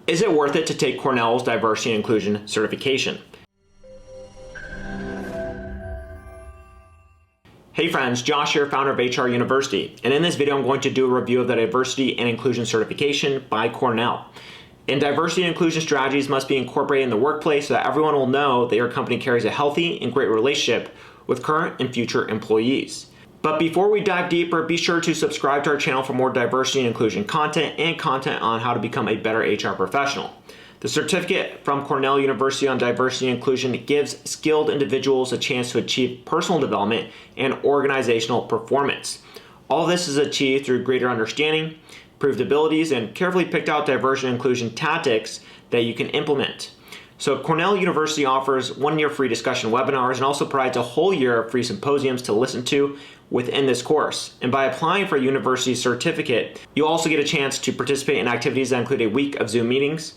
Is it worth it to take Cornell's Diversity and Inclusion certification? Hey friends, Josh here, founder of HR University, and in this video I'm going to do a review of the Diversity and Inclusion certification by Cornell. And diversity and inclusion strategies must be incorporated in the workplace so that everyone will know that your company carries a healthy and great relationship with current and future employees. But before we dive deeper, be sure to subscribe to our channel for more diversity and inclusion content and content on how to become a better HR professional. The certificate from Cornell University on diversity and inclusion gives skilled individuals a chance to achieve personal development and organizational performance. All this is achieved through greater understanding, improved abilities, and carefully picked out diversity and inclusion tactics that you can implement. So Cornell University offers 1 year free discussion webinars and also provides a whole year of free symposiums to listen to within this course. And by applying for a university certificate, you also get a chance to participate in activities that include a week of Zoom meetings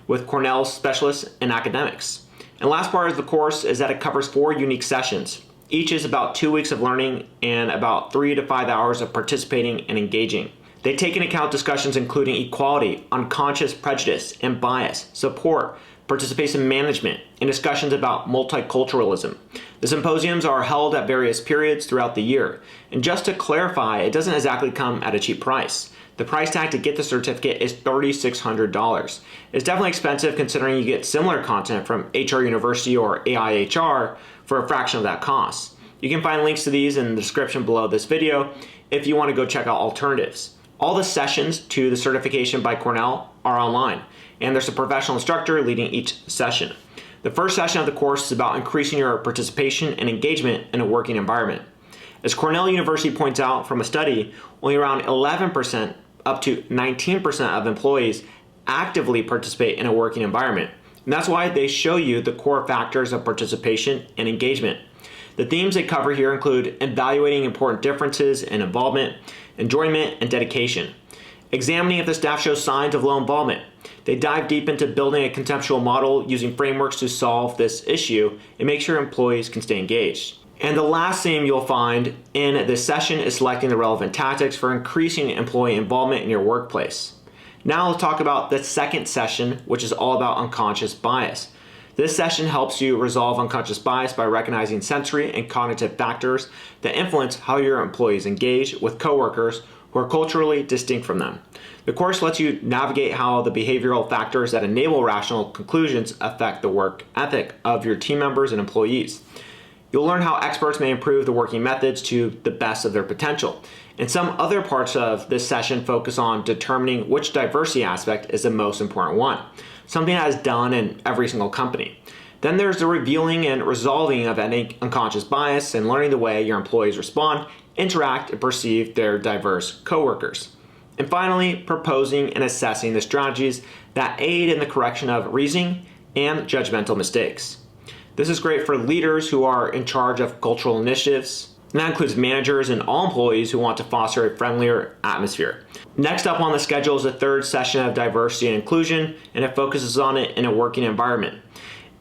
with Cornell specialists and academics. And last part of the course is that it covers 4 unique sessions. Each is about 2 weeks of learning and about 3 to 5 hours of participating and engaging. They take into account discussions including equality, unconscious prejudice and bias, support, participation management, and discussions about multiculturalism. The symposiums are held at various periods throughout the year. And just to clarify, it doesn't exactly come at a cheap price. The price tag to get the certificate is $3,600. It's definitely expensive considering you get similar content from HR University or AIHR for a fraction of that cost. You can find links to these in the description below this video if you want to go check out alternatives. All the sessions to the certification by Cornell are online, and there's a professional instructor leading each session. The first session of the course is about increasing your participation and engagement in a working environment. As Cornell University points out from a study, only around 11% up to 19% of employees actively participate in a working environment. And that's why they show you the core factors of participation and engagement. The themes they cover here include evaluating important differences in involvement, enjoyment, and dedication. Examining if the staff shows signs of low involvement. They dive deep into building a conceptual model using frameworks to solve this issue and make sure employees can stay engaged. And the last theme you'll find in this session is selecting the relevant tactics for increasing employee involvement in your workplace. Now let's talk about the second session, which is all about unconscious bias. This session helps you resolve unconscious bias by recognizing sensory and cognitive factors that influence how your employees engage with coworkers who are culturally distinct from them. The course lets you navigate how the behavioral factors that enable rational conclusions affect the work ethic of your team members and employees. You'll learn how experts may improve the working methods to the best of their potential. And some other parts of this session focus on determining which diversity aspect is the most important one, something that is done in every single company. Then there's the revealing and resolving of any unconscious bias and learning the way your employees respond, interact, and perceive their diverse coworkers. And finally, proposing and assessing the strategies that aid in the correction of reasoning and judgmental mistakes. This is great for leaders who are in charge of cultural initiatives, and that includes managers and all employees who want to foster a friendlier atmosphere. Next up on the schedule is the third session of diversity and inclusion, and it focuses on it in a working environment.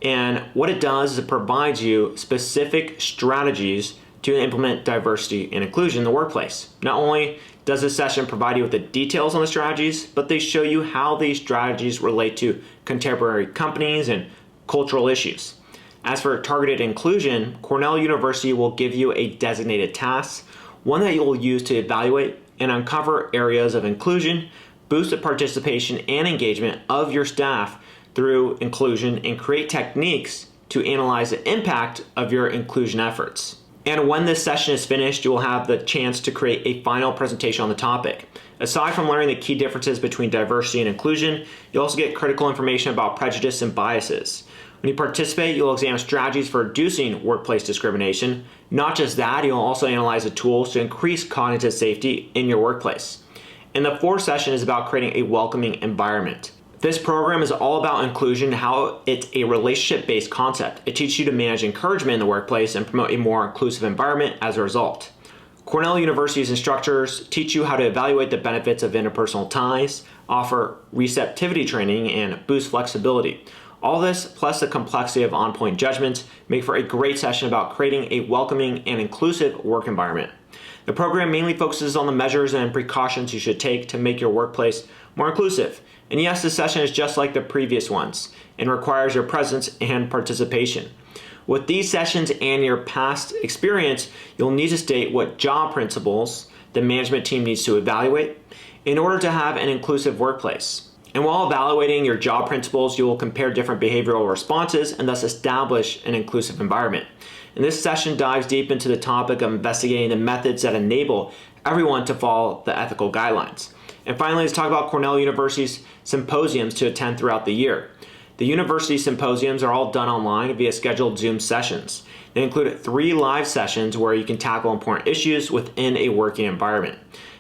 And what it does is it provides you specific strategies to implement diversity and inclusion in the workplace. Not only does this session provide you with the details on the strategies, but they show you how these strategies relate to contemporary companies and cultural issues. As for targeted inclusion, Cornell University will give you a designated task, one that you'll use to evaluate and uncover areas of inclusion, boost the participation and engagement of your staff through inclusion, and create techniques to analyze the impact of your inclusion efforts. And when this session is finished, you will have the chance to create a final presentation on the topic. Aside from learning the key differences between diversity and inclusion, you'll also get critical information about prejudice and biases. When you participate, you'll examine strategies for reducing workplace discrimination. Not just that, you'll also analyze the tools to increase cognitive safety in your workplace. And the fourth session is about creating a welcoming environment. This program is all about inclusion, how it's a relationship-based concept. It teaches you to manage encouragement in the workplace and promote a more inclusive environment as a result. Cornell University's instructors teach you how to evaluate the benefits of interpersonal ties, offer receptivity training, and boost flexibility. All this, plus the complexity of on-point judgments, make for a great session about creating a welcoming and inclusive work environment. The program mainly focuses on the measures and precautions you should take to make your workplace more inclusive, And yes, this session is just like the previous ones and requires your presence and participation. With these sessions and your past experience, you'll need to state what job principles the management team needs to evaluate in order to have an inclusive workplace. And while evaluating your job principles, you will compare different behavioral responses and thus establish an inclusive environment. And this session dives deep into the topic of investigating the methods that enable everyone to follow the ethical guidelines. And finally, let's talk about Cornell University's symposiums to attend throughout the year. The university symposiums are all done online via scheduled Zoom sessions. They include 3 live sessions where you can tackle important issues within a working environment.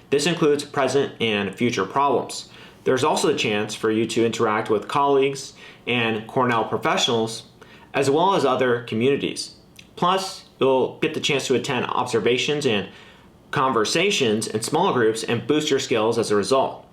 This includes present and future problems. There's also a chance for you to interact with colleagues and Cornell professionals, as well as other communities. Plus, you'll get the chance to attend observations and conversations in smaller groups and boost your skills as a result.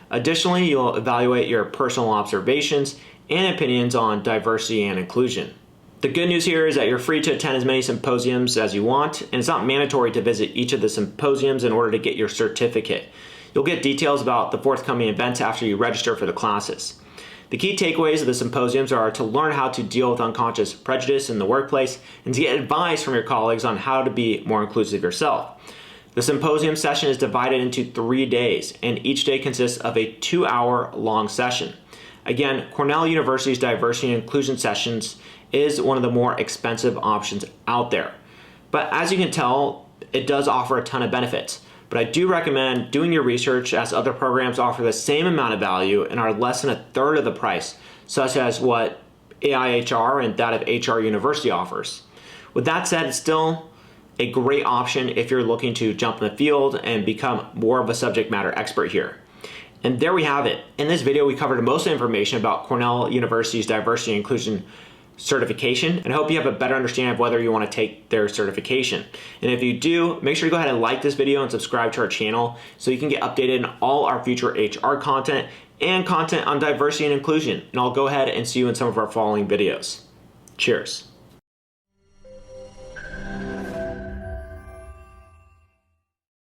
Additionally, you'll evaluate your personal observations and opinions on diversity and inclusion. The good news here is that you're free to attend as many symposiums as you want, and it's not mandatory to visit each of the symposiums in order to get your certificate. You'll get details about the forthcoming events after you register for the classes. The key takeaways of the symposiums are to learn how to deal with unconscious prejudice in the workplace and to get advice from your colleagues on how to be more inclusive yourself. The symposium session is divided into 3 days, and each day consists of a 2-hour long session. Again, Cornell University's diversity and inclusion sessions is one of the more expensive options out there. But as you can tell, it does offer a ton of benefits. But I do recommend doing your research, as other programs offer the same amount of value and are less than 1/3 of the price, such as what AIHR and that of HR University offers. With that said, it's still a great option if you're looking to jump in the field and become more of a subject matter expert here. And there we have it. In this video, we covered most of the information about Cornell University's diversity and inclusion certification, and I hope you have a better understanding of whether you want to take their certification. And if you do, make sure to go ahead and like this video and subscribe to our channel so you can get updated on all our future HR content and content on diversity and inclusion. And I'll go ahead and see you in some of our following videos. Cheers.